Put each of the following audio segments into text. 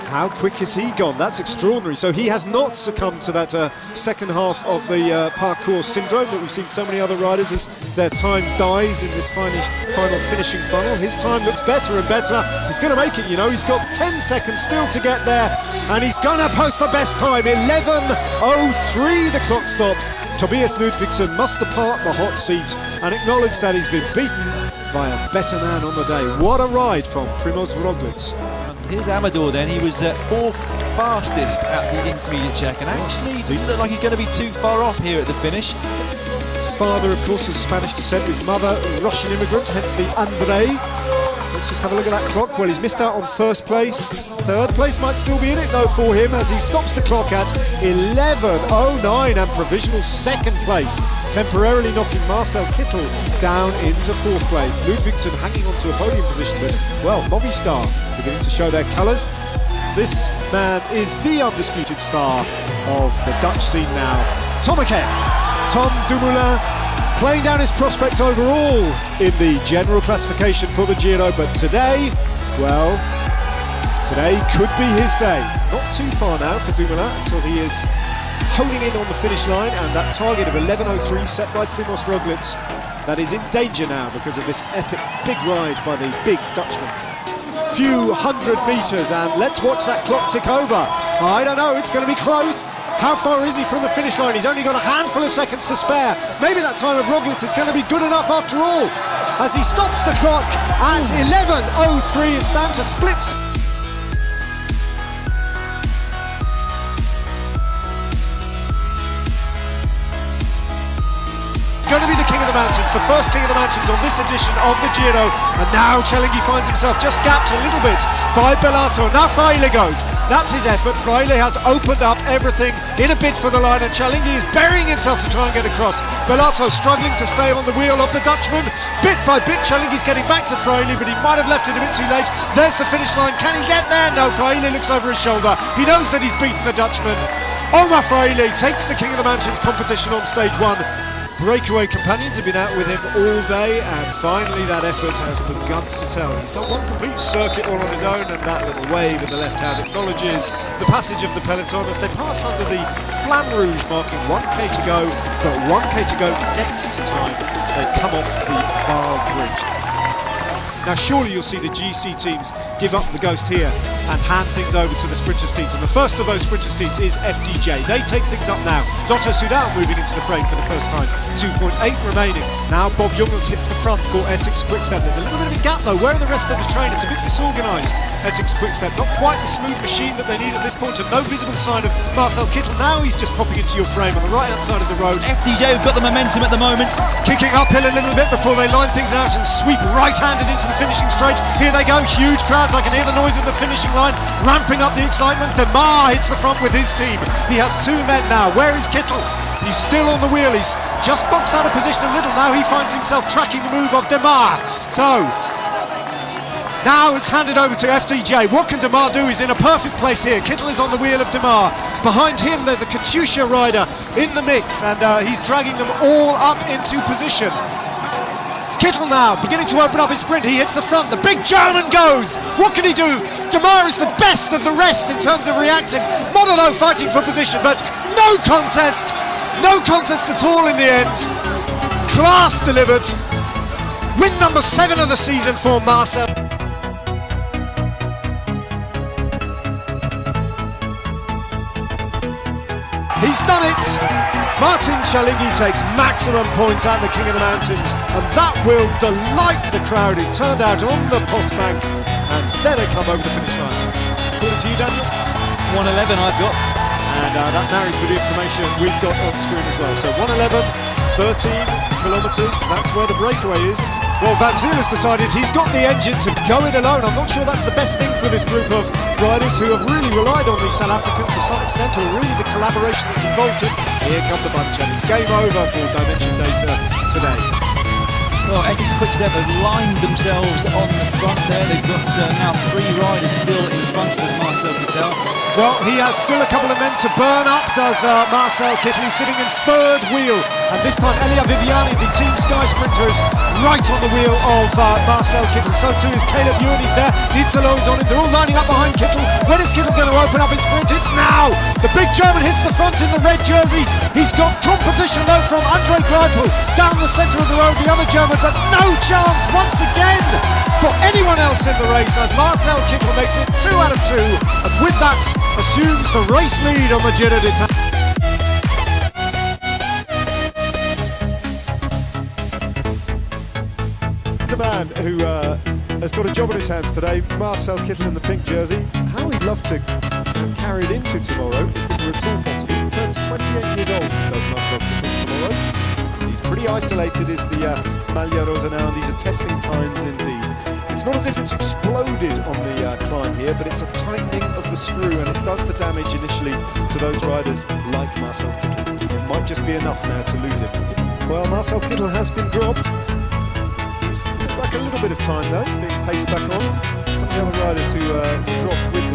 How quick has he gone? That's extraordinary. So he has not succumbed to that second half of the parkour syndrome that we've seen so many other riders as their time dies in this final finishing funnel. His time looks better and better. He's going to make it, you know. He's got 10 seconds still to get there, and he's going to post the best time. 11:03 the clock stops. Tobias Ludvigsson must depart the hot seat and acknowledge that he's been beaten by a better man on the day. What a ride from Primoz Roglic. Here's Amador then, he was fourth fastest at the intermediate check, and actually doesn't look like he's going to be too far off here at the finish. His father, of course, is Spanish descent, his mother, Russian immigrant, hence the Andrei. Let's just have a look at that clock. Well, he's missed out on first place. Third place might still be in it, though, for him, as he stops the clock at 11:09 and provisional second place, temporarily knocking Marcel Kittel down into fourth place. Ludvigsson hanging on to a podium position, but, well, Movistar beginning to show their colours. This man is the undisputed star of the Dutch scene now. Tom Dumoulin, playing down his prospects overall in the general classification for the Giro, but today, well, today could be his day. Not too far now for Dumoulin until he is honing in on the finish line, and that target of 11:03 set by Primoz Roglic, that is in danger now because of this epic big ride by the big Dutchman. Few hundred meters, and let's watch that clock tick over. I don't know, it's going to be close. How far is he from the finish line? He's only got a handful of seconds to spare. Maybe that time of Roglic is going to be good enough after all, as he stops the clock at 11:03. It's down to splits. Going to be the King of the Mountains, the first King of the Mountains on this edition of the Giro, and now Chelenghi finds himself just gapped a little bit by Bellato. Now Fraile goes, that's his effort. Fraile has opened up everything in a bid for the line, and Chelenghi is burying himself to try and get across. Bellato struggling to stay on the wheel of the Dutchman. Bit by bit, Chelenghi's getting back to Fraile, but he might have left it a bit too late. There's the finish line, can he get there? No, Fraile looks over his shoulder. He knows that he's beaten the Dutchman. Omar Fraile takes the King of the Mountains competition on stage one. Breakaway companions have been out with him all day, and finally that effort has begun to tell. He's done one complete circuit all on his own, and that little wave in the left hand acknowledges the passage of the peloton as they pass under the Flamme Rouge, marking 1k to go, but 1k to go next time they come off the Vaal Bridge. Now surely you'll see the GC teams give up the ghost here and hand things over to the sprinters teams, and the first of those sprinters teams is FDJ. They take things up now. Lotto Soudal moving into the frame for the first time. 2.8 remaining. Now Bob Jungels hits the front for Etixx Quickstep. There's a little bit of a gap though. Where are the rest of the train? It's a bit disorganised. Etixx Quickstep, not quite the smooth machine that they need at this point, and no visible sign of Marcel Kittel. Now he's just popping into your frame on the right hand side of the road. FDJ have got the momentum at the moment. Kicking uphill a little bit before they line things out and sweep right-handed into the finishing straight. Here they go, huge crowds. I can hear the noise of the finishing line, ramping up the excitement. Demar hits the front with his team. He has two men now. Where is Kittel? He's still on the wheel. He's just boxed out of position a little. Now he finds himself tracking the move of Demar. So now it's handed over to FDJ. What can Demar do? He's in a perfect place here. Kittel is on the wheel of Demar. Behind him there's a Katusha rider in the mix, and he's dragging them all up into position. Kittel now beginning to open up his sprint. He hits the front. The big German goes. What can he do? Demar is the best of the rest in terms of reacting. Modelo fighting for position, but no contest. No contest at all in the end. Class delivered. Win number 7 of the season for Marcel. He's done it! Martin Chelenghi takes maximum points at the King of the Mountains, and that will delight the crowd who turned out on the postbank, and there they come over the finish line. According to you, Daniel? 1:11 I've got. And that marries with the information we've got on screen as well. So 1:11, 13 kilometres, that's where the breakaway is. Well, Van Zyl has decided he's got the engine to go it alone. I'm not sure that's the best thing for this group of riders who have really relied on the South African to some extent, or really the collaboration that's involved in. Here come the bunch, and it's game over for Dimension Data today. Well, Etixx Quickstep have lined themselves on the front there. They've got now 3 riders still in front of Marcel Kittel. Well, he has still a couple of men to burn up, does Marcel Kittel. He's sitting in third wheel, and this time Elia Viviani, the Team Sky sprinter, has right on the wheel of Marcel Kittel. So too is Caleb Ewan, he's there. Nietzelo is on him. They're all lining up behind Kittel. When is Kittel going to open up his sprint? It's now! The big German hits the front in the red jersey. He's got competition though from Andre Greipel down the centre of the road, the other German, but no chance once again for anyone else in the race as Marcel Kittel makes it 2 out of 2 and with that assumes the race lead on the Giro d'Italia. It's a man who has got a job on his hands today, Marcel Kittel in the pink jersey. How he'd love to carry it into tomorrow, if it were at all possible. He turns 28 years old, does Marcel Kittel tomorrow. He's pretty isolated, is the Maglia Rosa now, these are testing times indeed. It's not as if it's exploded on the climb here, but it's a tightening of the screw and it does the damage initially to those riders like Marcel Kittel. It might just be enough now to lose him. Well, Marcel Kittel has been dropped. Like a little bit of time though, being paced back on. Some of the other riders who dropped with him.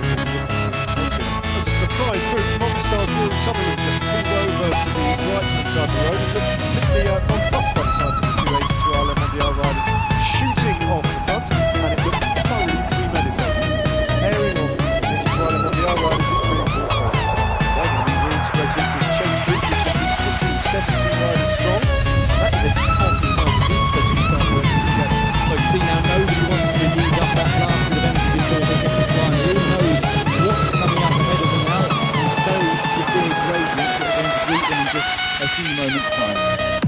As a surprise move, Movistar's Will Sutherland just pulled over to the right-hand side of the road and took the non-bus by the side to the 280 to Ireland and the other riders shooting off the front, and it looked thoroughly premeditated. This pairing of to Ireland and the other riders is pretty important. They're going to be reintegrated into his chase group, which has been 70 riders strong. That is a healthy size group if they do start working together. You can see now nobody wants to use up that last bit of energy before they hit the climb. They all know what's coming up ahead of them now. It's a very severe gradient that are going to greet them in just a few moments' time.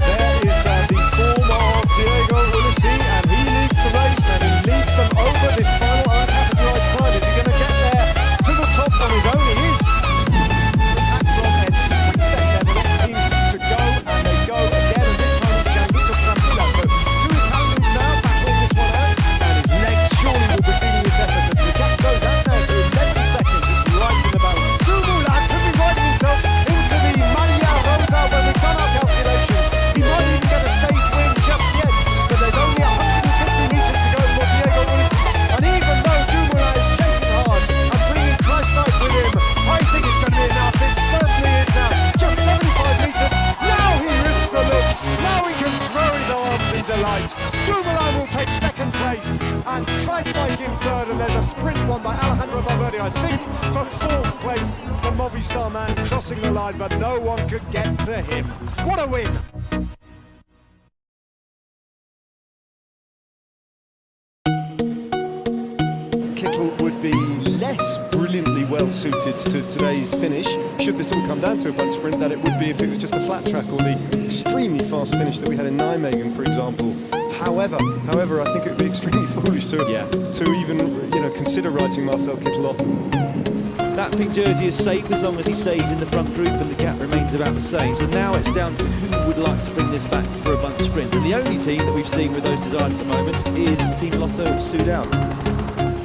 There is the form of Diego Ulissi, and he leads the race and he leads them over this final uncategorised climb. Is he going to get there to the top on his own? He is. It's an attack from Eti's Quickstep there, the next team to go, and they go again, and this time it's Gianluca Francilla. So two Italians now battling this one out, and his legs surely will be feeling this effort. But the gap goes out now to 11 seconds. It's right in the balance. Dumoulin could be riding himself into the Maglia Rosa when we've done our calculations. He might even get a stage win just yet, but there's only 150 metres to go for Diego Ulissi. And even though Dumoulin is chasing hard and bringing Kreisberg with him, I think it's going to be enough. It certainly is now. Just 75 metres. Now he risks a look. Now he can throw his arms in delight. Dumoulin will take second place and Kreisberg in third, and there's a sprint won by Alejandro Valverde, I think, for fourth place. The Movistar man crossing the line, but no one could get to him. What a win! Kittel would be less brilliantly well suited to today's finish, should this all come down to a bunch sprint, that it would be if it was just a flat track or the extremely fast finish that we had in Nijmegen, for example. However, I think it would be extremely foolish to even consider writing Marcel Kittel off. That pink jersey is safe as long as he stays in the front group and the gap remains about the same. So now it's down to who would like to bring this back for a bunch sprint. And the only team that we've seen with those desires at the moment is Team Lotto Soudal.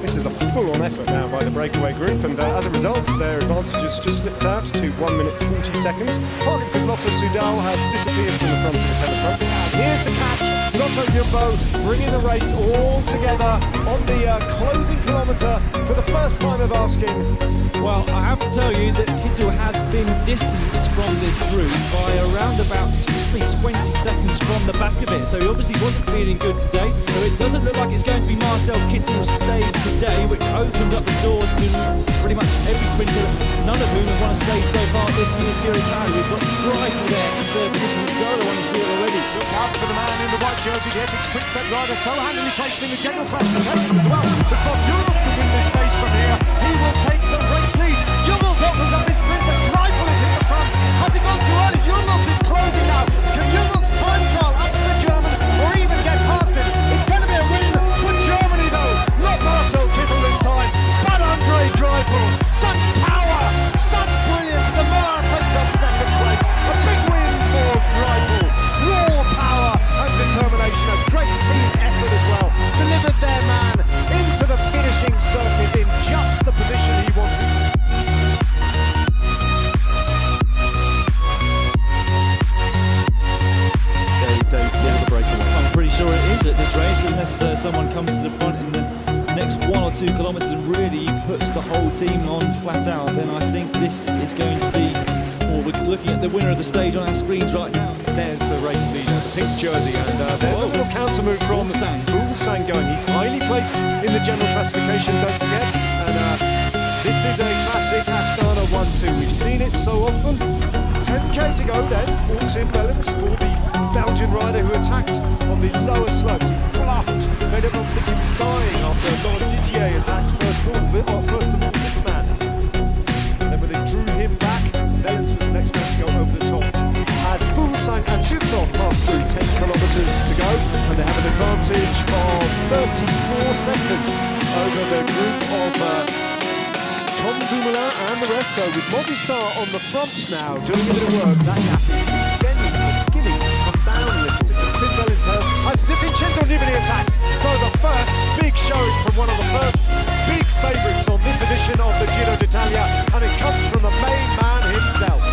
This is a full-on effort now by the breakaway group, and as a result their advantages just slipped out to 1 minute 40 seconds, partly because Lotto Soudal have disappeared from the front of the peloton. And here's the catch, Lotto Jumbo bringing the race all together on the closing kilometre for the first time of asking. Well, I have to tell you that Kittel has been distanced from this group by around about 20 seconds from the back of it, so he obviously wasn't feeling good today. So it doesn't look like it's going to be Marcel Kittel's day today, which opens up the door to pretty much every sprinter, none of whom have won a stage so far this year's Giro d'Italia. We've got Greipel there in third position, Zolo on his wheel already. Look out for the man in the white jersey, the Eti's Quickstep rider, so handily placed in the general classification as well. Because Jurgens can win this stage from here, he will take the race lead. Jurgens opens up his sprint, and Greipel is in the front. Has he gone too early? Jurgens is closing now. Can Jurgens time trial up to the German or even get past him? It's going to be a win for Germany though. Not Marcel Kittel this time, but Andre Greipel. Such power, such brilliance. De Moor takes up second place. A big win for Greipel. Raw power and determination. A great team effort as well. Delivered their man into the finishing circuit in just the position he wanted. I'm pretty sure it is at this race, unless someone comes to the front in the next 1 or 2 kilometres and really puts the whole team on flat out, then I think this is going to be, well, we're looking at the winner of the stage on our screens right now. There's the race leader, the pink jersey, and there's a little counter move from Fuglsang going. He's highly placed in the general classification, don't forget. And this is a classic Astana 1-2. We've seen it so often. 10k to go then for Tim Bellens, for the Belgian rider who attacked on the lower slopes. He bluffed, made everyone think he was dying after Laurent Didier attacked first of all this man. Then when they drew him back, Bellens was the next man to go over the top. As Fuglsang and Schützhoff pass through 10 kilometers to go, and they have an advantage of 34 seconds over the group of Tom Dumoulin and the rest. So with Movistar on the fronts now, doing a bit of work, that gap is beginning to come down a little. Tim Bellens has Vincenzo Nibali attacks. So the first big showing from one of the first big favourites on this edition of the Giro d'Italia, and it comes from the main man himself.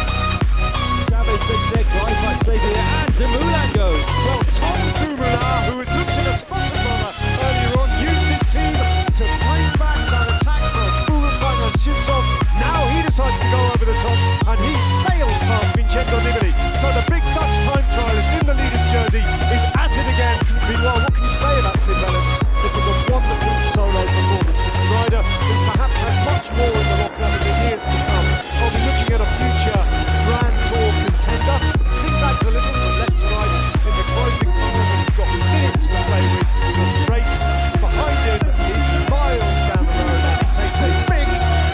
Chavez said their guys like Xavier, and Dumoulin goes. Well, Tom Dumoulin, who was looked at a spotted runner earlier on, used his team to bring back that attack from Fuglsang and Schützhoff. Now he decides to go over the top, and he sails past Vincenzo Nibali. So the big Dutch time trialist in the leader's jersey is at it again. Meanwhile, what can you say about Tim Bellens? This is a wonderful solo performance with a rider who perhaps has much more in the locker in the years to come. I'll be looking at a future Grand Tour contender. Zigzags a little from left to right in the closing corner, and he's got minutes to play with. The race behind him is miles down the road, and he takes a big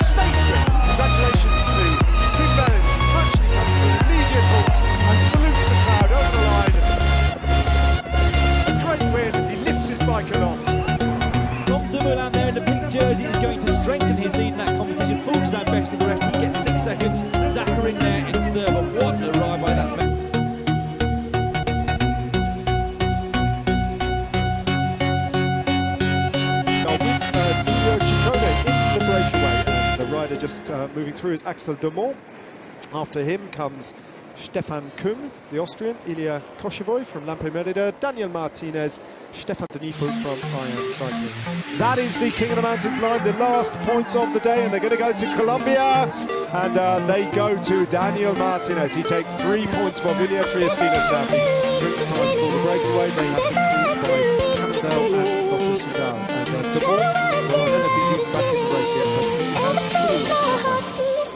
stage win. Congratulations to Tim Bellens. He virtually comes to an immediate halt and salutes the crowd over the line. A great win. He lifts his bike aloft. Tom Dumoulin there in the pink jersey is going to strengthen his lead in that competition. Fuglsang best of the rest. He gets 6 seconds. Zachar in there in third, but what a ride by that man. Now with Giulio Ciccone in the breakaway, and the rider just moving through is Axel Demont. After him comes Stefan Küng, the Austrian, Ilya Koshevoy from Lampe Merida, Daniel Martinez, Stefan Denifel from Iron Cycling. That is the King of the Mountains line, the last points of the day, and they're going to go to Colombia, and they go to Daniel Martinez. He takes 3 points for Villa Triestina Southeast. Drinks time for the breakaway. They have been beaten by Cannondale and Lotto Soudal. And Demont, well, I don't know if he's even back in the race yet, but he has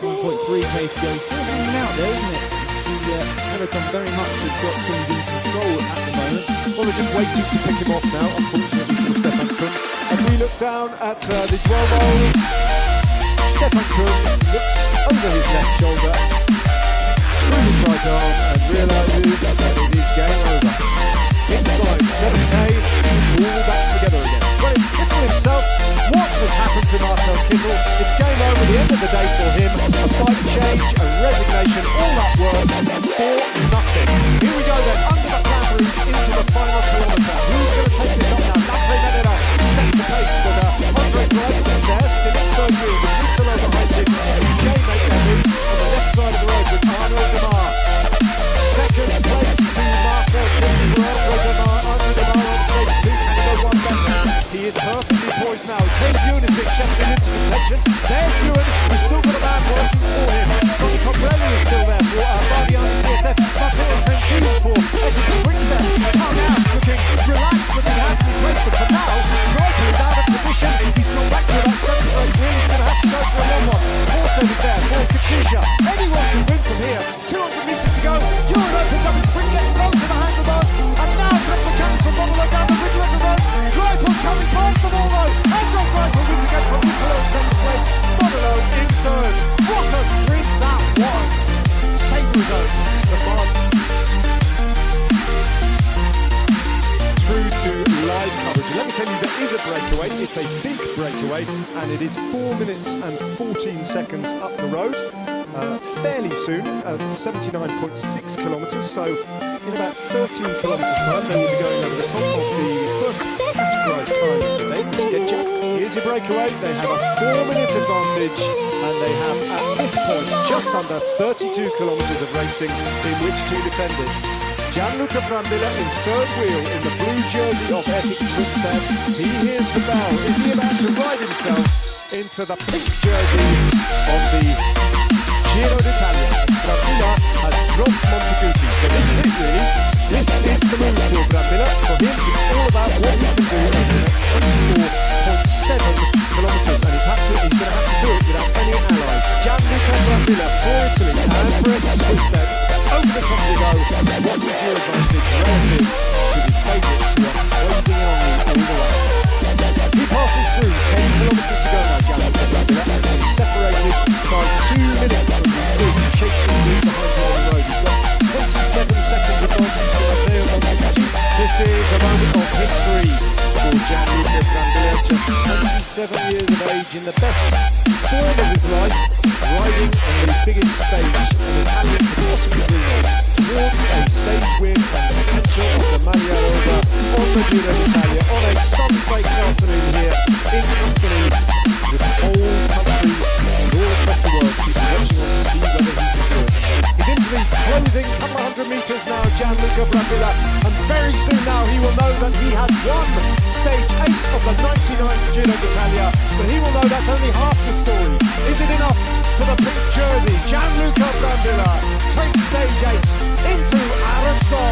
1.3k to go. He's still hanging out there, isn't it? Peloton very much has got things in control at the moment. Well, they're just waiting to pick him off now, unfortunately for Stefan Küng. As we look down at the Duomo, Stefan Küng looks over his left shoulder, through his right arm, and realises that it is game over. Inside 7k, all back together again. Well, it's Kittel himself. What has happened to Marcel Kittel? It's game over, the end of the day for him. A bike change, a resignation, all that work for nothing. Here we go then, under the flat roof into the final kilometre. Who's going to take this up now? Lampe Merida sets the pace with Andre Greipel there, still in third wheel with Little behind him. Jay make their move on the left side of the road with Arnaud Demar. Second place to Marcel Kittel for Arnaud Demar. Arnaud Demar on stage 2, can he go one better? He is perfectly poised now. Ken Ewan is being shuffled into contention. There's Ewan, he's still got a man working for him. Sonny Colbrelli is still there for Bardiani CSF. Matteo Trentin for Essex Brickstep. Tongue out, looking relaxed, but he has to be placed. But now, Greipel is out of position. He's drawn back to about 7th grade wheel. He's going to have to go for a long one. Also is there for Katusha. Anyone can win from here. 200 metres to go. Ewan opens up his sprint, gets close to the handlebars. And now comes the chance for Bommelo down the middle of the road. Greipel coming past them all though. Andrew Greipel wins again from Italo in 2nd place. Bommelo in 3rd. What a sprint that was. Safe result. The mark. Through to live coverage. Let me tell you, there is a breakaway. It's a big breakaway, and it is 4 minutes and 14 seconds up the road. Fairly soon, 79.6 kilometres. So in about 13 kilometres time, they will be going over the top of the first categorised climb of the day, the Schedule. Here's your breakaway. They have a 4-minute advantage, and they have at this point just under 32 kilometres of racing in which to defend it. Gianluca Brambilla in 3rd wheel in the blue jersey of Essex Quickstep. He hears the bell. Is he about to ride himself into the pink jersey of the Giro d'Italia? Brambilla has dropped Monteguti, so this is it really. move for Brambilla. For him, it's all about what he can do over the next 24.7 kilometres, and he's going to have to do it without any allies. Gianluca Brambilla for Italy, and for Italy, over the top we go. What is your advantage relative to the favourites who are closing on you all the way? He passes through 10 kilometres to go now, Gianluca Brambilla, and he's separated by 2 minutes from the big chasing lead behind him on the road. He's got 27 seconds advantage to Matteo Montenucci. This is a moment of history for Gianluca Brambilla, just 27 years of age, in the best form of his life, riding on the biggest stage an Italian could possibly dream of, towards a stage win and the potential of the Maglia Rosa on the Giro d'Italia on a sun-baked afternoon here in Tuscany, with the whole country and all across the world people watching on to see whether he can do it. He's into the closing couple of 100 metres now, Gianluca Brambilla, and very soon now he will know that he has won stage 8 of the 99th Giro d'Italia, but he will know that's only half the story. Is it enough for the pink jersey? Gianluca Brambilla takes stage 8 into Arezzo.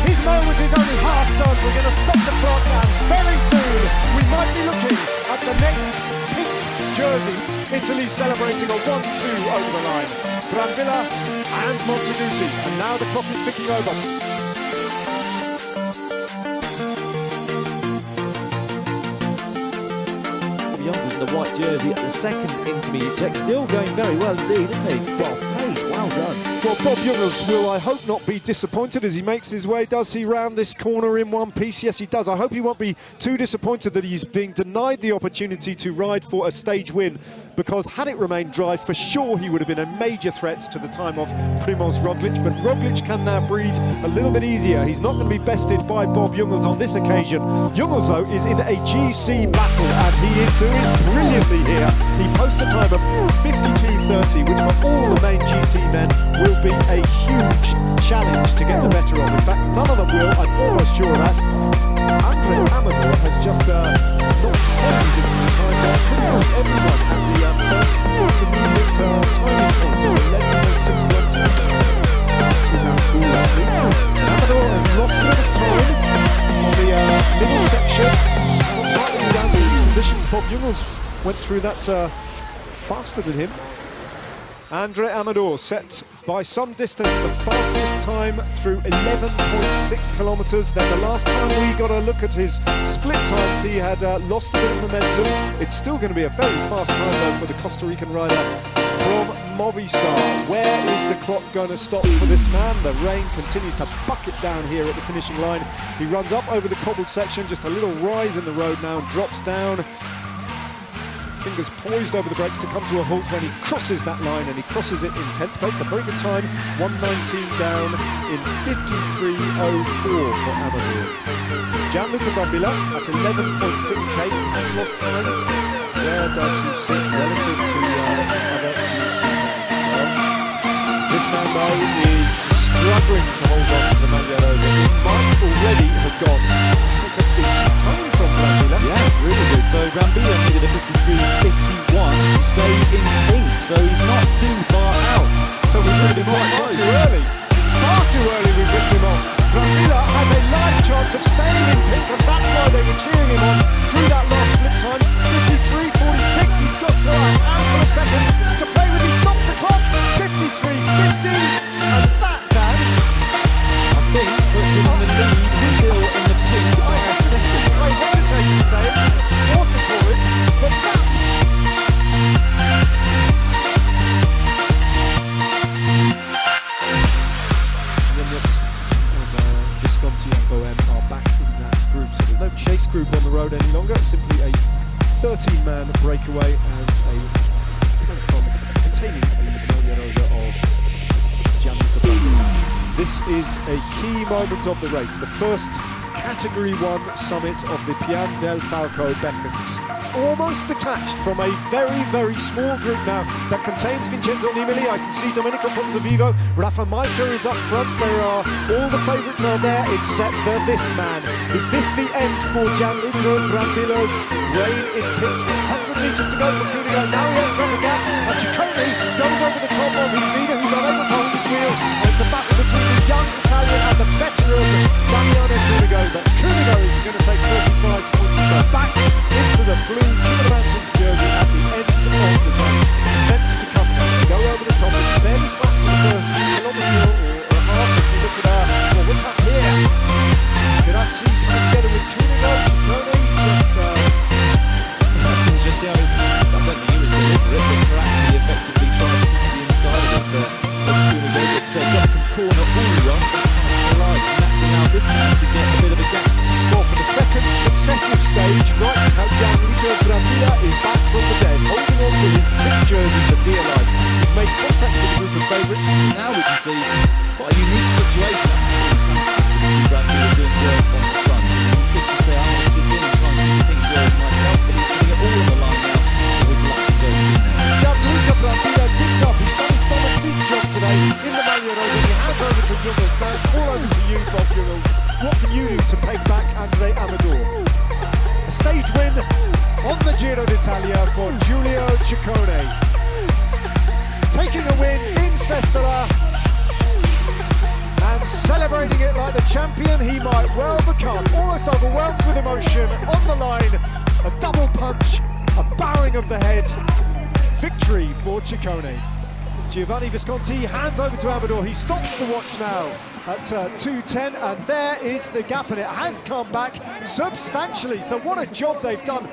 His moment is only half done. We're going to stop the clock, and very soon we might be looking at the next pink jersey. Italy celebrating a 1-2 over the line. Brambilla and Montenucci, and now the clock is ticking over. Young in the white jersey at the second intermediate check, still going very well indeed, isn't he? Well, pace, well done. Well, Bob Jungels will, I hope, not be disappointed as he makes his way. Does he round this corner in one piece? Yes, he does. I hope he won't be too disappointed that he's being denied the opportunity to ride for a stage win, because had it remained dry, for sure he would have been a major threat to the time of Primoz Roglic. But Roglic can now breathe a little bit easier. He's not going to be bested by Bob Jungels on this occasion. Jungels, though, is in a GC battle, and he is doing brilliantly here. He posts a time of 52.30, which for all the main GC men will be a huge challenge to get the better of. In fact, none of them will, I'm almost sure of that. Andre Amador has just knocked copies into the times of pretty much everyone at the first intermediate timing point of 11.6 kilometres. Amador has lost a bit of time on the middle section. Partly down to these conditions, Bob Jungels went through that faster than him. Andre Amador set by some distance the fastest time through 11.6 kilometres. Then the last time we got a look at his split times, he had lost a bit of momentum. It's still going to be a very fast time though for the Costa Rican rider from Movistar. Where is the clock going to stop for this man? The rain continues to bucket down here at the finishing line. He runs up over the cobbled section, just a little rise in the road now, and drops down. Fingers poised over the brakes to come to a halt when he crosses that line, and he crosses it in 10th place. A very good time, 1:19 down in 53.04 for Abonnez-vous. Gianluca Brambilla at 11.6k has lost time. Where does he sit relative to other GC? This man though is struggling to hold on to the Maglia Rosa. He might already have gone. It's a decent time from Brambilla. Yeah, really good. So Brambilla needed a 53.51 to stay in pink, so he's not too far out. So we've ripped him off far too early. Far too early we've ripped him off. Brambilla has a live chance of staying in pink, and that's why they were cheering him on through that last split time. 53.46, he's got to a handful of seconds to play with. He stops the clock. 53.50, and that, Dan, I think puts him in the lead, still in the pink by a second. I hesitate to say it, or to call it, but that... Visconti and Bohem are back in that group, so there's no chase group on the road any longer, simply a 13-man breakaway and a peloton containing a Maglia Rosa of Gianluca Brambilla. This is a key moment of the race. The first Category 1 summit of the Pian del Falco beckons. Almost detached from a very, very small group now that contains Vincenzo Nibali. I can see Domenico Pozzovivo, Rafa Majka is up front. There are all the favourites are there except for this man. Is this the end for Gianluca Brambilla's reign in pink? 100 metres to go from Cunego. Now he opens up a gap, and Ciccone goes over the top of his leader, who's unable to hold his wheel. And it's a battle between the young Italian and the veteran going to take 35 points to go back into the blue King of the Mountains jersey at the end of the day. Attempts to come go over the top. It's fairly flat for the first kilometre or half. If you look at well, what's happened here? Grazzi coming together with Cunigo, Ciccone, That's interesting. I don't think he was deliberate, but for actually effectively trying to keep the inside of Cunigo. It's got a corner all wrong. Now this needs to get a bit of a gap. Well, for the second successive stage, right now, Gianluca Brambilla is back from the dead, holding on to his pink jersey for dear life. He's made contact with the group of favourites. Now we can see quite a unique situation. Brambilla doing work on the front. Good to say, I want to sit in and try and keep the pink jersey myself, but he's putting it all on the line now with Lux going in there. Gianluca Brambilla gives up. He's done his domestique job today in the Manuel Rosa. He hands over to Jules. Now it's all over to you, Bob Jules. What can you do to peg back Andre Amador? A stage win on the Giro d'Italia for Giulio Ciccone. Taking a win in Sestola and celebrating it like the champion he might well become. Almost overwhelmed with emotion, on the line, a double punch, a bowing of the head. Victory for Ciccone. Giovanni Visconti hands over to Amador. He stops the watch now at 2:10, and there is the gap, and it has come back substantially. So what a job they've done.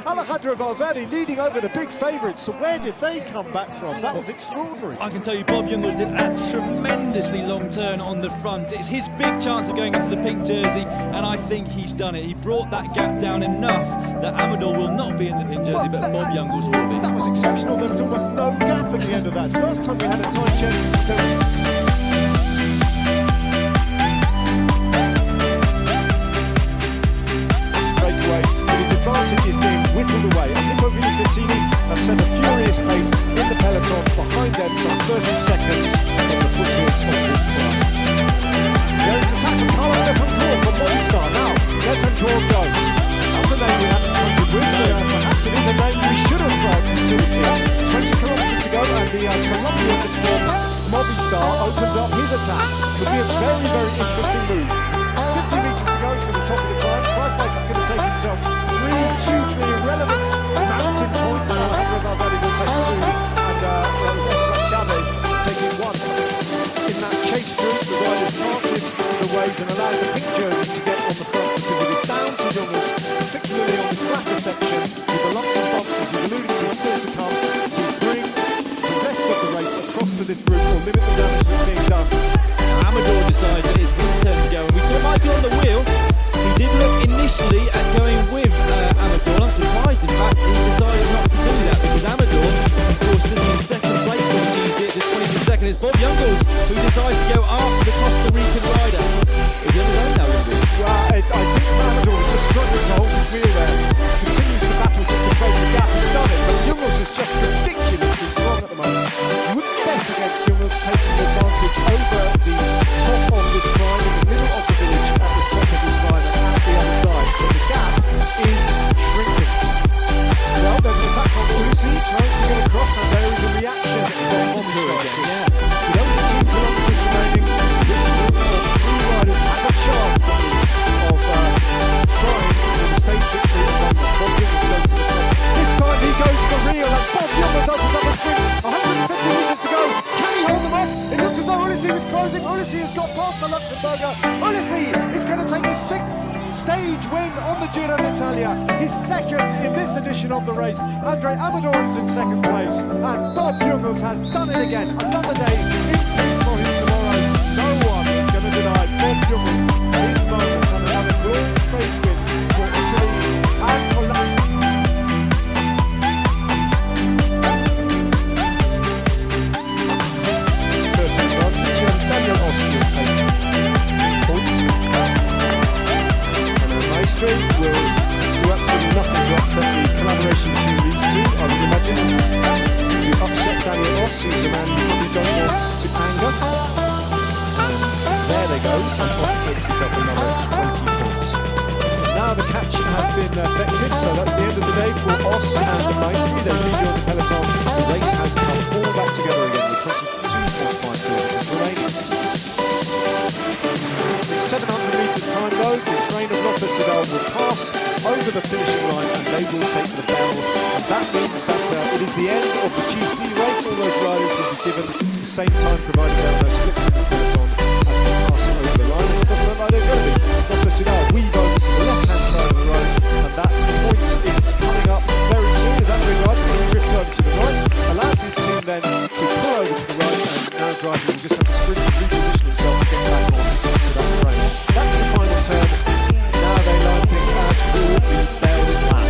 Alejandro Valverde leading over the big favourites. So where did they come back from? That was extraordinary. I can tell you, Bob Jungels did a tremendously long turn on the front. It's his big chance of going into the pink jersey, and I think he's done it. He brought that gap down enough that Amador will not be in the pink jersey, but Bob Jungels will be. That was exceptional. There was almost no gap at the end of that. So last time we had a time check, advantage is being whittled away, and Nico Vinifertini have set a furious pace in the peloton behind them, some 30 seconds on the foothills of this climb. There is an attack from Carlos Betancourt from Movistar. Now, Betancourt goes. That's a name we haven't counted with, but perhaps it is a name we should have considered here. 20 kilometres to go, and the Colombian from Movistar opens up his attack. Could be a very, very interesting move. 50 metres to go to the top of the climb. Kreisbach is going to take himself three hugely irrelevant mountain points. Alejandro Valverde will take two, and Esteban Chavez taking one. In that chase group, the riders parted the ways and allowed the pink jersey to get on the front, because it is down to Jungels, particularly on this flatter section, with the lumps and bumps, as you've alluded to, still to come, to bring the rest of the race across to this group or limit the damage that's being done. Amador decided it's his turn to go, and we saw Michael on the wheel. He did look initially at going with Amador. I'm surprised, in fact, he decided not to do that, because Amador, of course, sitting in second place on the GC at this 22nd. It's Bob Jungels who decides to go after the Costa Rican rider. Is he on his own now, Jungels? Well, I think Amador is just struggling to hold his wheel there. Continues to battle just to close the gap. He's done it, but Jungels is just ridiculously strong at the moment. You wouldn't bet against Jungels taking advantage over the top of this climb, in the middle of the village, at the top of this climb, and at the other side. But the gap is shrinking. Well, there's an attack from Lucy trying to get across, and there is a reaction from Movistar again. Yeah. With only 2 kilometres remaining, this group of three riders has a chance, at least, of trying for the stage victory and then Bob Jungels goes to the front. This time he goes for real, and Bob Jungels opens up a sprint. 150 metres to go. Can he hold them off? It looks as though Ulissi was closing. Ulissi has got past the Luxembourger. Ulissi is going to take his 6th stage win on the Giro d'Italia. His second in this edition of the race. Andre Amador is in second place, and Bob Jungels has done it again. Another day in peace for him tomorrow. No one is going to deny Bob Jungels his moment on another glorious stage win for Italy and for Daniel Oss will take points, and the Maestro will do absolutely nothing to upset the collaboration between these two, I would imagine, to upset Daniel Oss, who's a man you probably don't want to anger. And there they go, and Oss takes himself another 20 points. Now the catch has been effected, so that's the end of the day for Oss and the Maestro. They rejoin the peloton. The race has come all back together again with 22.5 kilometres remaining. In 700 metres time though, the train of Lopez Vidal will pass over the finishing line and they will take the bell. And that means that it is the end of the GC race. All those riders will be given the same time, provided there are no splits in this peloton as they pass over the line. And it doesn't look like they're going to be. Lopez Vidal weave over to the left-hand side of the road, and that point is coming up very soon as Andre Gardner drifts over to the right, allows his team then to pull over to the right, and now Gardner will just have to sprint and reposition himself and get back on to that train. That's the final turn. Now they line things out for the bell lap.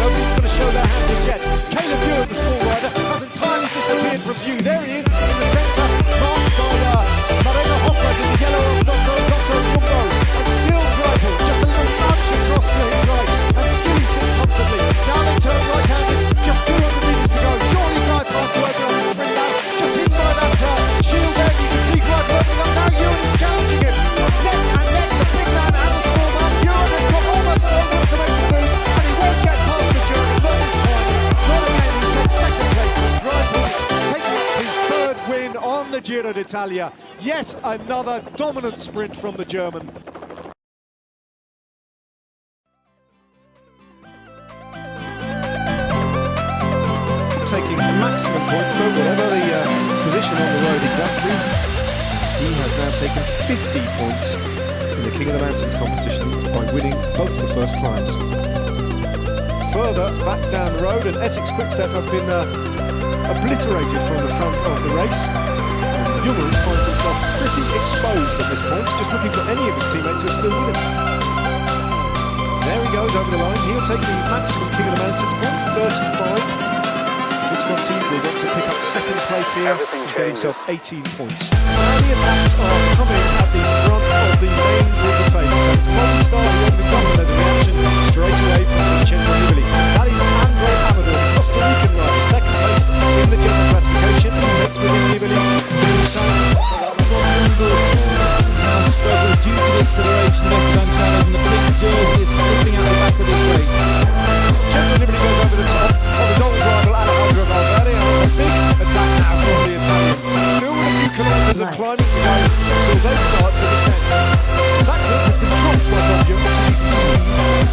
Nobody's going to show their hand as yet. Caleb Buell, the small rider, has entirely disappeared from view. There he is in the centre, marked by Marina Hoffman in the yellow of Lotto Jumbo, and still Greipel, just a little nudge across to his right, and still he sits comfortably. Now they turn right-handed, just 200 metres to go. Surely Greipel's working on the sprint now, just hidden by that shield there. You can see Greipel working up now. Ewan is challenging him. Neck and neck, the big man and the small man. Ewan has got almost no room to make the move, and he won't get past the German. Not this time. Not again. He takes second place. Greipel takes his third win on the Giro d'Italia. Yet another dominant sprint from the German. Taking maximum points though, whatever the position on the road exactly. He has now taken 50 points in the King of the Mountains competition by winning both the first climbs. Further back down the road, and Etix's Quickstep have been obliterated from the front of the race. Jungels finds himself pretty exposed at this point, just looking for any of his teammates who are still with him. There he goes over the line. He'll take the maximum King of the Mountains points, 35. Visconti will want to pick up second place here and get himself 18 points. Now the attacks are coming at the front of the main group of favourites. It's Bobby Starr who opens up, and there's a reaction straight away from Vincenzo Nibali. That is Andre Amador, the Costa Rican rider, second placed in the general classification, and takes within Nibali this time. Now struggled due to the acceleration of Esteban Chavez, and the pink jersey is slipping out the back of this race. Vincenzo Nibali goes over the top of his old rival Alejandro Valverde, and it's a big attack now from the Italian. Still with a few kilometres of climbing to go until they start to descend. That group has been dropped by Bob Young, so you can see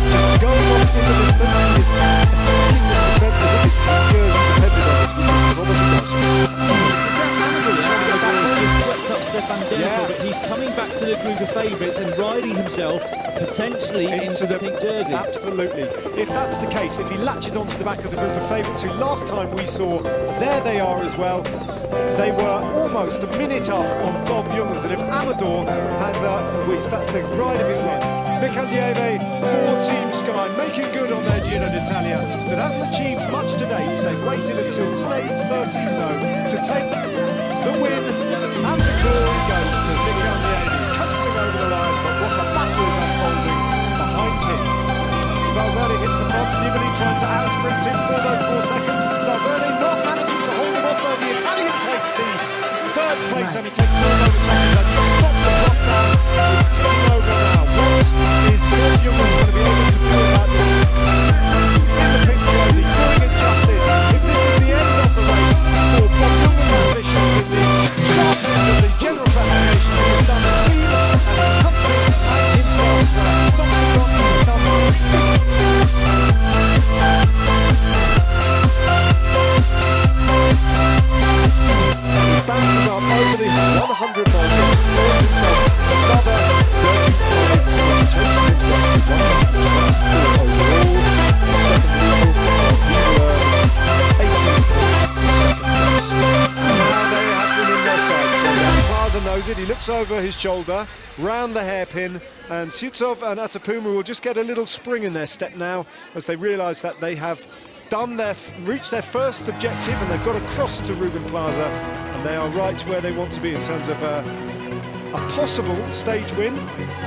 just going off in the distance. He is attacking this descent as if his pink jersey depended on it, which it probably does. Is that Amador trying to go back? He's swept up Stefan Denford, but he's coming back to the group of favourites and riding himself potentially into the pink jersey. Absolutely. If that's the case, if he latches onto the back of the group of favourites who last time we saw, there they are as well. They were almost a minute up on Bob Jungels, and if Amador has that's the ride of his life. Mikel Nieve for Team Sky, making good on their Giro d'Italia, that hasn't achieved much to date. They've waited until stage 13 though to take the win, and the glory goes to Mikel Nieve, coasting over the line, but what a battle is unfolding behind him. Valverde hits the front, Nibali trying to outsprint him for those 4 seconds. Valverde not managing to hold him off though. The Italian takes the third place, and he takes 4 over seconds, and you stop the clock now. It's ticking over now. What is Bob Jungels going to be able to do about this? In the pink jersey, doing it justice. If this is the end of the race for Bob Jungels' ambitions in the sharp end of the general classification, he has done his team and his country and himself. Stop the clock himself. He bounces up over the 100 mark, earns himself another 35 points, taking himself to 124 overall. He will earn 18 points for second place. And now they have them in their sights. So Plaza knows it. He looks over his shoulder, round the hairpin, and Sutsov and Atapuma will just get a little spring in their step now as they realise that they have reached their first objective, and they've got to cross to Rubin Plaza, and they are right where they want to be in terms of a possible stage win,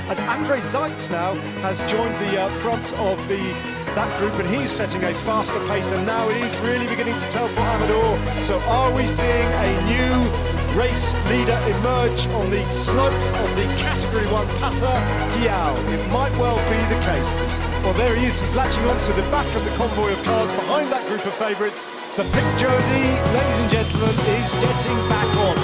as Andrei Zeitz now has joined the front of that group, and he's setting a faster pace, and now it is really beginning to tell for Amador. So are we seeing a new race leader emerge on the slopes of the Category 1 Passa Giao? It might well be the case. Well, there he is. He's latching onto the back of the convoy of cars behind that group of favourites. The pink jersey, ladies and gentlemen, is getting back on.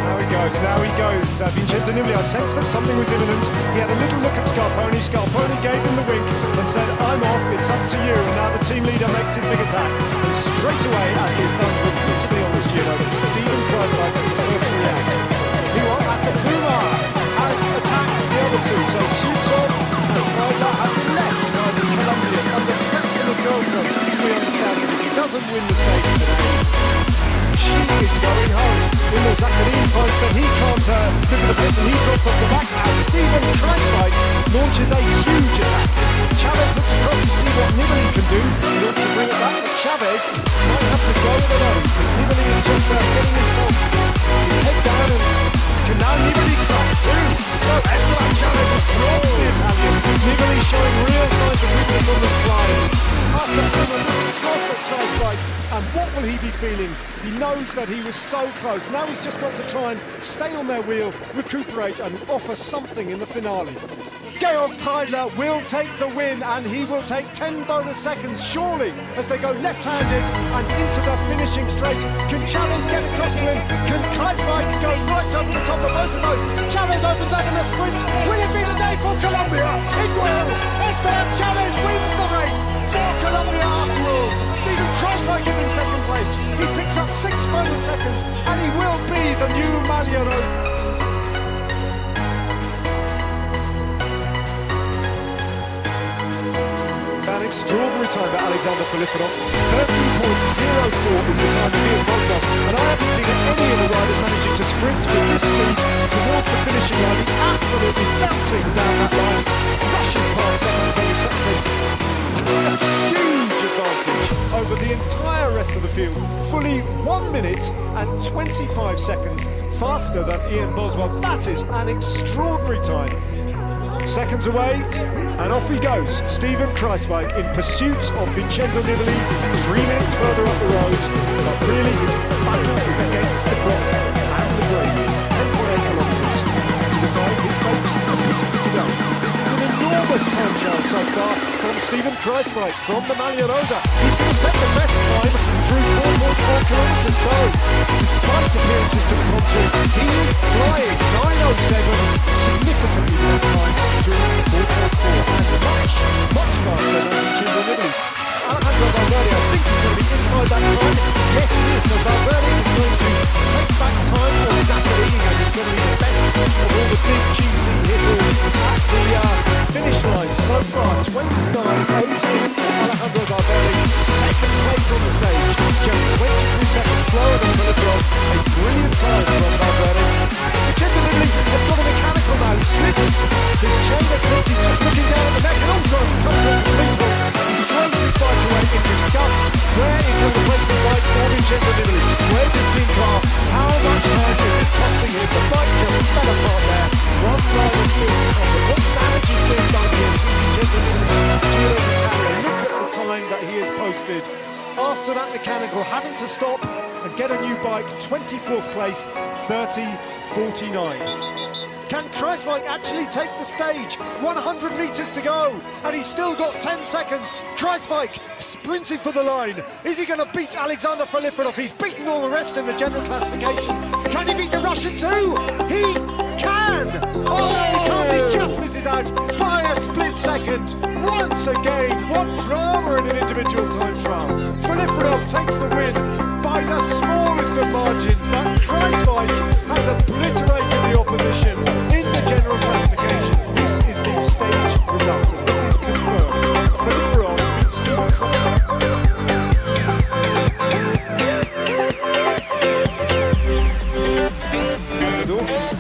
Now he Now he goes. Vincenzo Nibali, I sensed that something was imminent. He had a little look at Scarponi. Scarponi gave him the wink and said, I'm off, it's up to you. And now the team leader makes his big attack. And straight away, as he has done repeatedly on this Giro, Stephen Kreisberg is the first to react. Meanwhile, that's a Puma has attacked the other two. So Sutsov and Kreidler have been left by the Colombian under threat from his girlfriend. We understand that if he doesn't win the stage today, she is going home. Ilo Zakarin finds that he can't look at the pace and he drops off the back as Stephen Kreisberg launches a huge attack. Chavez looks across to see what Nibali can do. He wants to bring it back, but Chavez might have to go it alone because Nibali is just getting himself his head down and can now Nibali cracks too. So Esteban Chavez has drawn the Italian. Nibali showing real signs of weakness on this fly. Artur Puma looks across at Kreisberg, and what will he be feeling? He knows that he was so close. Now he's just got to try and stay on their wheel, recuperate and offer something in the finale. Georg Kreidler will take the win, and he will take 10 bonus seconds, surely, as they go left-handed and into the finishing straight. Can Chavez get across to him? Can Kreisberg go right over the top of both of those? Chavez opens up in the sprint. Will it be the day for Colombia? It will! Esteban Chavez wins the race for Colombia after all. Stephen Kreisberg is in second place. He picks up 6 bonus seconds, and he will be the new Magliero. An extraordinary time by Alexander Filippinov. 13.04 is the time of Ian Boswell, and I haven't seen any of the riders managing to sprint with this speed towards the finishing line. He's absolutely bouncing down that line, rushes past Stefan Boniface. A huge advantage over the entire rest of the field. Fully 1 minute and 25 seconds faster than Ian Boswell. That is an extraordinary time. Seconds away, and off he goes. Stephen Kreisberg in pursuit of Vincenzo Nibali, 3 minutes further up the road, but really his battle is against the clock and the gradients. 10.8 kilometres to decide his fate. He's good to go. This is an enormous time trial so far from Stephen Kreisberg from the Maglia Rosa. He's going to set the best time through 4.4 kilometres. So, despite appearances to the contrary, he is flying 9:07, significantly less time through 4.4 and much faster than Vincenzo Nibali. Alejandro Valverde, I think he's going to be inside that time. Yes, he is. So Valverde is going to take back time for Zakarin, and he's going to be the best of all the big GC hitters at the finish line. So far, 29.02 for Alejandro Valverde. Second place on the stage, just 23 seconds slower than Filippinov. A brilliant time from Valverde. Vincenzo Nibali has got a mechanical now. He slipped. His chain has slipped. He's just looking down at the neck, and also it's come to a complete halt. He throws his bike away in disgust. Where is the replacement bike for Vincenzo Nibali? Where's his team car? How much time is this costing him? The bike just fell apart there. One rider split on the what damage is being done here to Vincenzo Nibali's Giro d'Italia. Look at the time that he has posted. After that mechanical, having to stop and get a new bike, 24th place, 30.49. Can Kreisberg actually take the stage? 100 metres to go, and he's still got 10 seconds. Kreisberg sprinting for the line. Is he going to beat Alexander Filippinov? He's beaten all the rest in the general classification. Can he beat the Russian too? He can! Oh, he can't. He just misses out by a split second. Once again, what drama in an individual time trial. Filippinov takes the win by the smallest of margins, but Kreisberg has obliterated the opposition in the general classification. This is the stage result, and this is confirmed. Filippinov beats Stephen Kreisberg.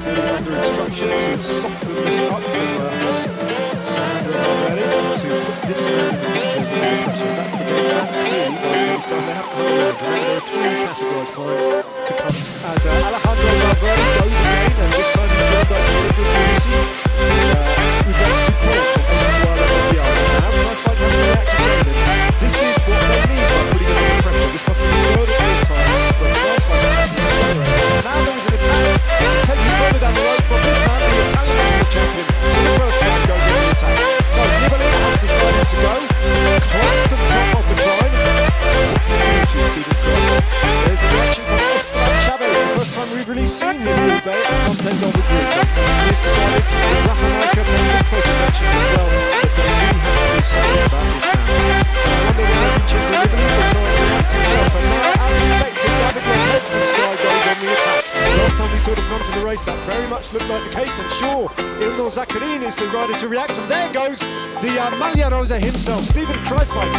Under instruction to soften this up from Valverde to put this man in the pictures of the so that's the game. And clearly, based on they have there are 3 categorised climbs to come as Alejandro Valverde goes again, and this time he's joined by Filipe Luisi. We've got to keep going from end to our level of the other. Now Kreisberg has to react again, and this is what they need by putting it under pressure. This must be the third or fourth time when Kreisberg has had to accelerate. Now there is an attack. Take you further down the road from this man, the Italian national champion, for the first time goes in the attack. So Nibali has decided to go close to the top of the climb. What can he do to Stephen Kreisberg? There's a reaction from Esteban Chavez, the first time we've really seen him all day. decided Rafa Michael and good close attention as well, but they do have to do something about this now. I wonder whether Vincenzo Nibali will try and react himself, and now, as expected, David Lopez from Sky goes on the attack. Last time we saw the front of the race, that very much looked like the case, and sure, Ilnur Zakarin is the rider to react, and there goes the Maglia Rosa himself, Steven Kruijswijk.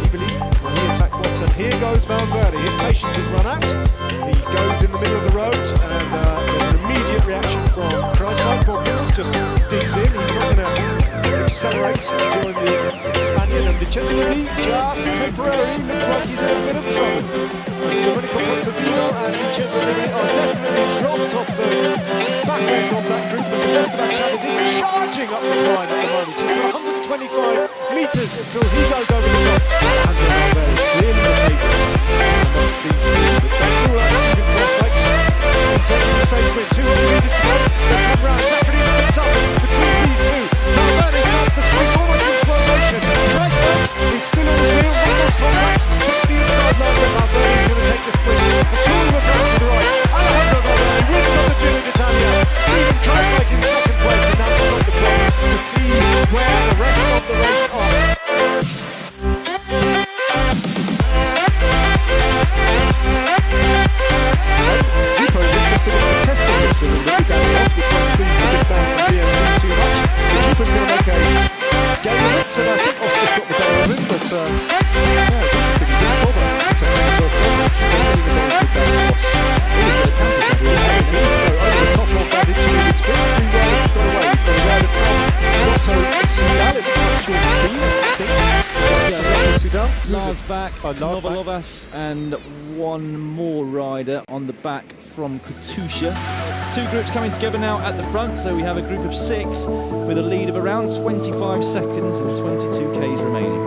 Nibali, well, he attacked once, and here goes Valverde. His patience has run out. He goes in the middle of the road, and there's an immediate reaction from Kruijswijk. Bob Mills just digs in. He's not going to accelerate to join the Spaniard, and Vincenzo Nibali just temporarily looks like he's in a bit of trouble. Domenico Pozzovivo and Vincenzo Nibali are definitely dropped off the back end of that group, because Esteban Chavez is charging up the climb at the moment. He's got 125 metres until he goes over the top. Andrea Valverde clearly the favourite amongst these two, but don't rule out Steven Kruijswijk. Taking the stage win, 200 metres to go. They come round, Zakarin sits up, and it's between these two. Valverde starts to sprint almost in slow motion. Kruijswijk is still on his wheel, not lost contact. Takes the inside line, but Valverde is going to take the sprint. A cool look round to the right. Alejandro Valverde wins on the Giro d'Italia. Steven Kruijswijk in second place, and now it's on the clock to see where the rest of the race are. Jupo is interested in contesting this soon, but Danny Osgood's going to please the big man from BMC too much. But Jupo's going to make a game of it, and I think Os just got the better of him, but yeah, it's interesting. He didn't bother contesting the first one. They're getting the goals with Danny Os. So over the top of that intermediate sprint, three riders have got away. We've got a rider from Lotto Soudal, it's not sure who, I think. Lotto Soudal. Lars back, Novolovas, and one more rider on the back from Katusha. Two groups coming together now at the front, so we have a group of 6 with a lead of around 25 seconds and 22 Ks remaining.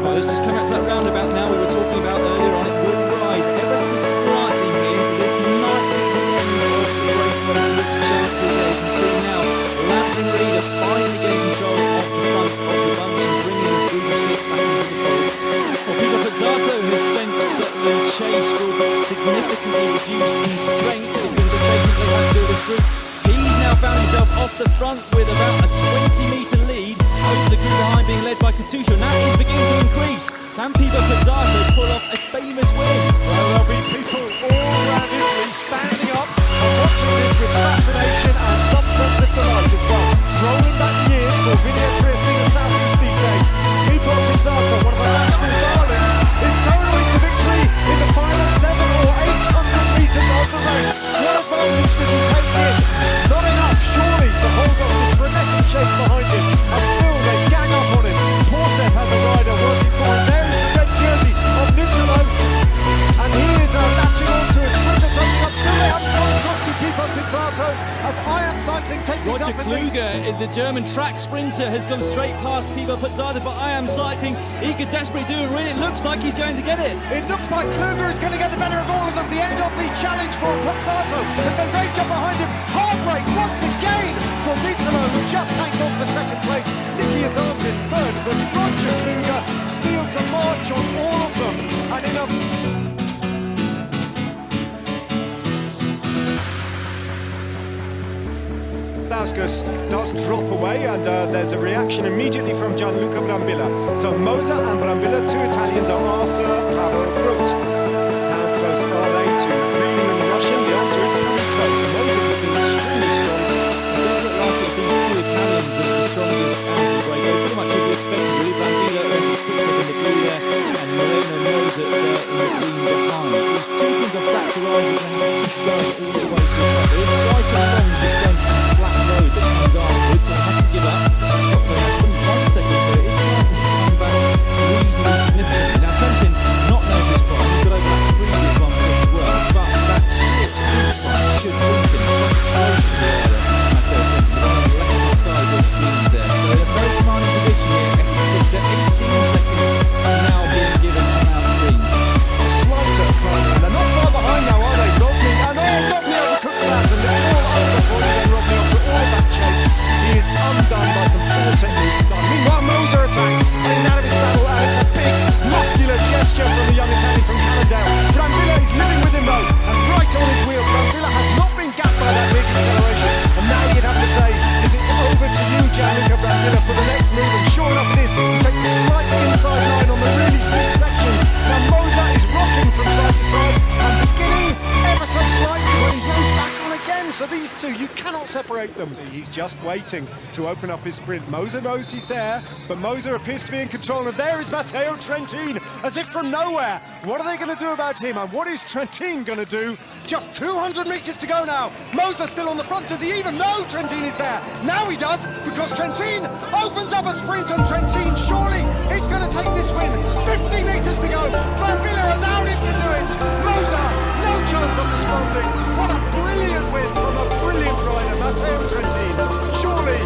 Right, let's just come out to that roundabout now we were talking about earlier on. It will rise ever so slightly here, so this might be the end of the race, but it looks chances there. You can see now Lampton leader finally getting control of the front of the bunch and bringing this group of 6 back into the fold. Well, Pipo Pizzato has sensed that the chase will be significantly reduced in strength because of the chasing they have to do this group. He's now found himself off the front with about a 20-metre lead over the group behind, being led by Katusha. Now he's beginning to increase. Can Pipo Pizzato pull off a famous win? Well, there'll be people all around Italy standing up and watching this with fascination and some sense of delight as well. Rolling back years for Vinea Triestina Southeast these days. Pipo Pizzato, one of our national darlings, is soloing to victory in the final 700 or 800 metres of the race. What advantage does he take in? Not enough, surely, to hold off this frenetic chase behind him. And still, they gang up on him. Porcep has a rider working for him. There is the red jersey of Nutolo. And he is latching on to a sprint that's opening up. Still, they haven't gone across to Pipo Pizzato as I Am Cycling take things Roger up in Kluge, the German track sprinter, has gone straight past Pipo Pizzato, but I Am Cycling, he could desperately do it. Really, it looks like he's going to get it. It looks like Kluge is going to get the better of all of them. The end of the challenge for Pizzato as they rage up behind him. Heartbreak once again for Nutolo, who just hangs on for second place. Nicky Azant in third, but Roger Kluge steals a march on all of them. And in a Dauskas does drop away, and there's a reaction immediately from Gianluca Brambilla. So Moser and Brambilla, 2 Italians, are after Pavel Brut. How close are they to leading in the Russian? The answer is pretty close. Moser looking extremely strong. It does look like it's these 2 Italians that are the strongest out of the break. Pretty much as we expected, really. Brambilla is quick in the blue there, and Moreno knows it in the green behind. These 2 teams have sat to rise and then push guys all the way to the top. It's right along the descent. Road that comes afterwards, so it has to give up. Got going at 25 seconds, so it's starting to come back reasonably significantly. Now Trentin, not known for his prime, he's got over that previous one for his work, but that's Gianluca Brandilla for the next move, and sure enough it is. He takes a slight inside line on the really steep sections. Now Moser is rocking from side to side and beginning ever so slightly when he goes back on again. So these two, you cannot separate them. He's just waiting to open up his sprint. Moser knows he's there, but Moser appears to be in control. And there is Matteo Trentin, as if from nowhere. What are they going to do about him? And what is Trentin going to do? Just 200 metres to go now. Moser still on the front. Does he even know Trentin is there? Now he does, because Trentin opens up a sprint, and Trentin surely is going to take this win. 50 metres to go. Brambilla allowed him to do it. Moser, no chance of responding. What a brilliant win from a brilliant rider, Matteo Trentin. Surely.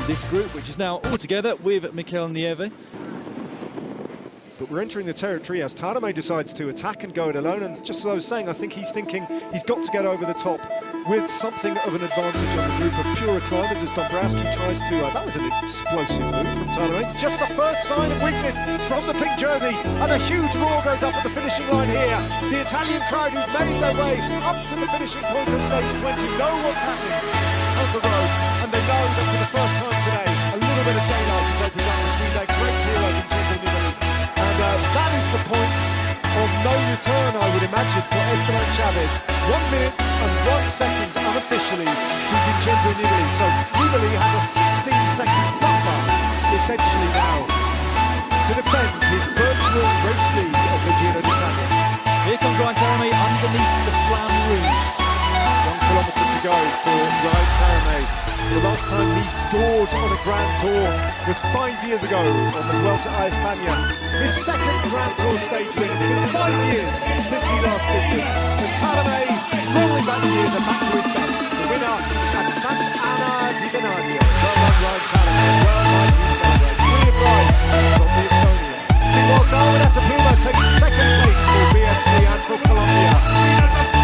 This group, which is now all together with Mikel Nieve. But we're entering the territory as Tadame decides to attack and go it alone, and just as I was saying, I think he's thinking he's got to get over the top with something of an advantage on the group of pure climbers as Dombrowski tries to... that was an explosive move from Tadame. Just the first sign of weakness from the pink jersey, and a huge roar goes up at the finishing line here. The Italian crowd who've made their way up to the finishing point of stage 20 know what's happening on the road, and they know that for the first time today, a little bit of daylight is opening up between their great hero Vincenzo Nibali. And that is the point of no return, I would imagine, for Esteban Chavez. 1 minute and 1 second unofficially to Vincenzo Nibali. So Nibali has a 16-second buffer, essentially now, to defend his virtual race lead of the Giro d'Italia. Here comes Raikkonen underneath the Flamme Rouge. The last time he scored on a Grand Tour was 5 years ago on the Vuelta a España. His second Grand Tour stage win. It's been 5 years since he last did this. And Talamay, rolling back the years and back to his best. The winner at Santa Ana di Bernardo. Well done, Ryan Talamay. Well done, you celebrate. Brilliant ride from the Estonia. Meanwhile, Darwin Atapuma takes second place for BMC and for Colombia.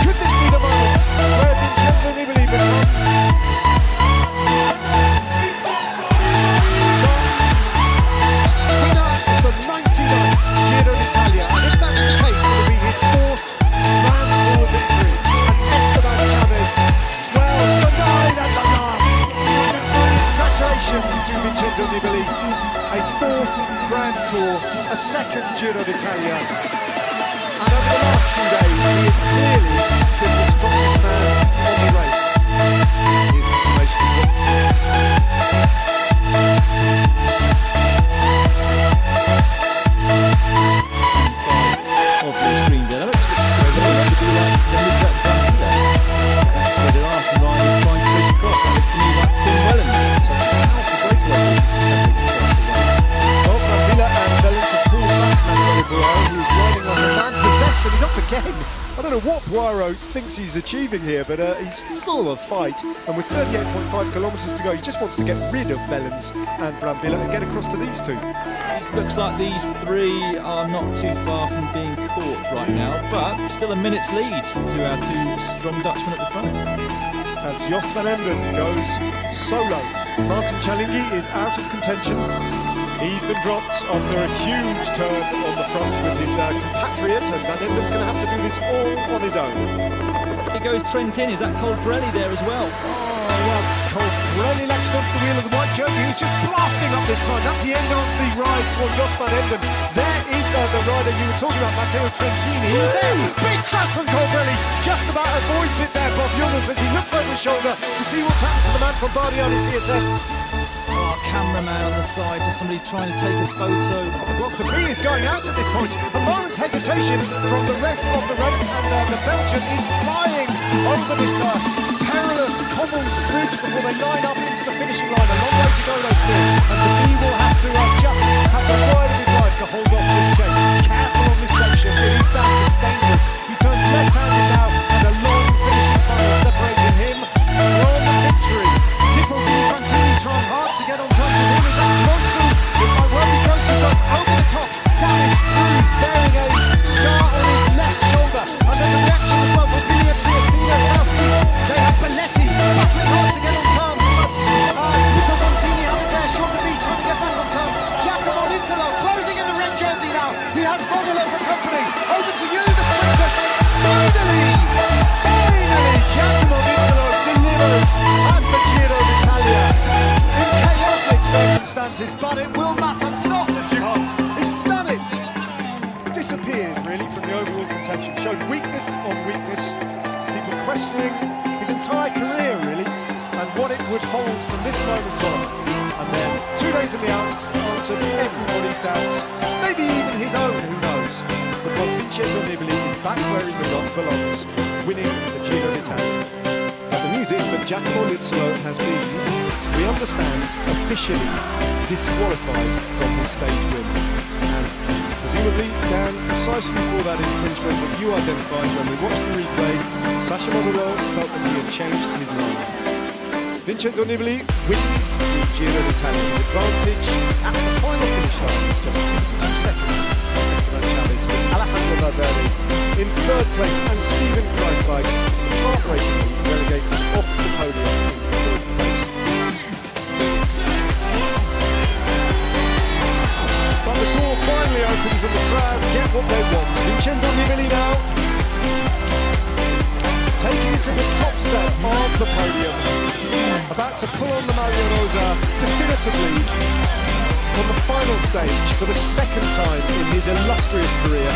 Could this be the moment where Vincenzo Nibali becomes winner of the 99th Giro d'Italia? And if that's the case, it will be his fourth Grand Tour victory. And Esteban Chavez, well, denied at the last. Congratulations to Vincenzo Nibali. A fourth Grand Tour, a second Giro d'Italia. And over the last 2 days, he has clearly been the strongest man on the race. Here's information. Inside of the screen there. That looks to be like the last ride is trying to push across. That looks to me like Tim Wellens. So it's a powerful breakaway. And Valenta pulls back Manuel Boiro, who's riding on the man possessed, and he's up again. I don't know what Boiro thinks he's achieving here, but he's full of fight. And with 38.5 kilometres to go, he just wants to get rid of Wellens and Brambilla and get across to these two. Looks like these three are not too far from being caught right now, but still a minute's lead to our two strong Dutchmen at the front. As Jos van Emden goes solo, Martin Chalingi is out of contention. He's been dropped after a huge turn on the front with his compatriot, and Van Emden's going to have to do this all on his own. Here goes Trentin. Is that Colbrelli there as well? Oh, well, Colbrelli latched onto the wheel of the white jersey. He's just blasting up this climb. That's the end of the ride for Jos van Emden. There is the rider you were talking about, Matteo Trentin. He's there. Big crash from Colbrelli. Just about avoids it there, Bob Jonas, as he looks over his shoulder to see what's happened to the man from Bardiani CSF. Cameraman on the side, just somebody trying to take a photo. Well, the B is going out at this point. A moment's hesitation from the rest of the race, and the Belgian is flying over this perilous cobbled bridge before they line up into the finishing line. A long way to go though still, and the B will have to just have the ride of his life to hold off this chase. Careful on this section, it is dank, it's dangerous. He turns left-handed now, and a long finishing funnel separating him from victory. Nipple will continue trying hard to get on terms with him. Is that Monsu? If my worthy Grosso goes over the top, damaged, bruised, bearing a scar on his left shoulder. And there's a reaction as well from Villa Triestina southeast. They have Belletti battling hard to get on terms, but Nico Montini out there, Sean B trying to get back on terms. Giacomo Nizzolo closing in the red jersey now. He has Bogolo for company. Over to you, the sprinters. Finally, Giacomo Nizzolo delivers at the Giro d'Italia. In chaotic circumstances, but it will matter not a jot. He's done it. Disappeared really from the overall contention. Showed weakness on weakness. People questioning his entire career really, and what it would hold from this moment on. And then 2 days in the Alps answered everybody's doubts, maybe even his own, who knows? Because Vincenzo Nibali is back where he belongs, winning the Giro d'Italia. But the news is that Giacomo Nizzolo has been, we understand, officially disqualified from his stage win. And presumably, Dan, precisely for that infringement that you identified when we watched the replay, Sacha Modolo felt that he had changed his line. Vincenzo Nibali wins the Giro d'Italia. His advantage at the final finish line is just 52 seconds. Esteban Chavez with Alejandro Valverde in third place, and Steven Kruijswijk heartbreakingly relegated off the podium in fourth place. But the door finally opens and the crowd get what they want. Vincenzo Nibali now taking it to the top step of the podium, about to pull on the Maglia Rosa definitively on the final stage for the second time in his illustrious career.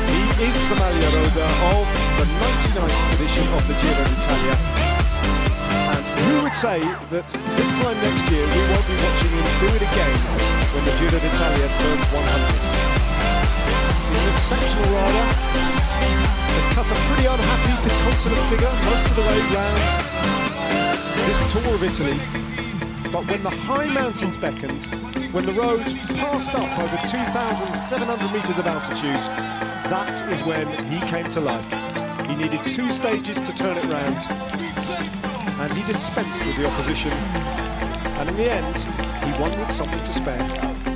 He is the Maglia Rosa of the 99th edition of the Giro d'Italia. And who would say that this time next year we won't be watching him do it again when the Giro d'Italia turns 100. He's an exceptional rider. Has cut a pretty unhappy, disconsolate figure most of the way round this tour of Italy, but when the high mountains beckoned, when the roads passed up over 2,700 metres of altitude, that is when he came to life. He needed 2 stages to turn it round, and he dispensed with the opposition, and in the end, he won with something to spare.